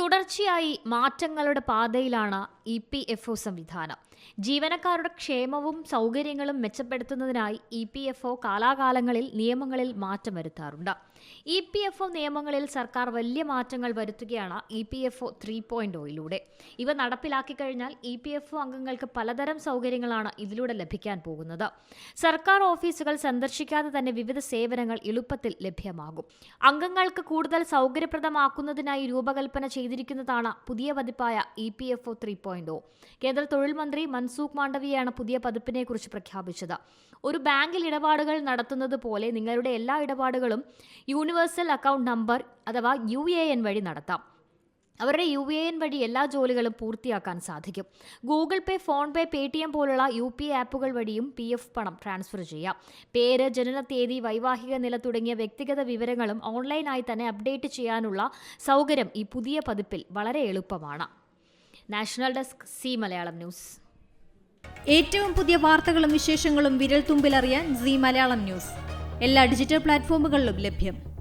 തുടർച്ചയായി മാറ്റങ്ങളുടെ പാതയിലാണ് EPFO സംവിധാനം. ജീവനക്കാരുടെ ക്ഷേമവും സൗകര്യങ്ങളും മെച്ചപ്പെടുത്തുന്നതിനായി EPFO കാലാകാലങ്ങളിൽ നിയമങ്ങളിൽ മാറ്റം വരുത്താറുണ്ട്. EPFO നിയമങ്ങളിൽ സർക്കാർ വലിയ മാറ്റങ്ങൾ വരുത്തുകയാണ് EPFO 3.0യിലൂടെ. ഇവ നടപ്പിലാക്കി കഴിഞ്ഞാൽ EPFO അംഗങ്ങൾക്ക് പലതരം സൗകര്യങ്ങളാണ് ഇതിലൂടെ ലഭിക്കാൻ പോകുന്നത്. സർക്കാർ ഓഫീസുകൾ സന്ദർശിക്കാതെ തന്നെ വിവിധ സേവനങ്ങൾ എളുപ്പത്തിൽ ലഭ്യമാകും. അംഗങ്ങൾക്ക് കൂടുതൽ സൗകര്യപ്രദമാക്കുന്നതിനായി രൂപകൽപ്പന ചെയ്തിരിക്കുന്നതാണ് പുതിയ പതിപ്പായ EPFO 3.0. കേന്ദ്ര തൊഴിൽ മന്ത്രി മൻസുഖ് മാണ്ഡവ്യയാണ് പുതിയ പതിപ്പിനെക്കുറിച്ച് പ്രഖ്യാപിച്ചത്. ഒരു ബാങ്കിൽ ഇടപാടുകൾ നടത്തുന്നത് പോലെ നിങ്ങളുടെ എല്ലാ ഇടപാടുകളും യൂണിവേഴ്സൽ അക്കൗണ്ട് നമ്പർ അഥവാ UAN വഴി നടത്താം. അവരുടെ UAN വഴി എല്ലാ ജോലികളും പൂർത്തിയാക്കാൻ സാധിക്കും. ഗൂഗിൾ പേ, ഫോൺ പേ, പേടിഎം പോലുള്ള UPI ആപ്പുകൾ വഴിയും PF പണം ട്രാൻസ്ഫർ ചെയ്യാം. പേര്, ജനനത്തീയതി, വൈവാഹിക നില തുടങ്ങിയ വ്യക്തിഗത വിവരങ്ങളും ഓൺലൈനായി തന്നെ അപ്ഡേറ്റ് ചെയ്യാനുള്ള സൗകര്യം ഈ പുതിയ പതിപ്പിൽ വളരെ എളുപ്പമാണ്. National desk, C Malayalam news. ഏറ്റവും പുതിയ വാർത്തകളും വിശേഷങ്ങളും വിരൽ തുമ്പിലറിയാൻ സി മലയാളം ന്യൂസ് എല്ലാ ഡിജിറ്റൽ പ്ലാറ്റ്ഫോമുകളിലും ലഭ്യം.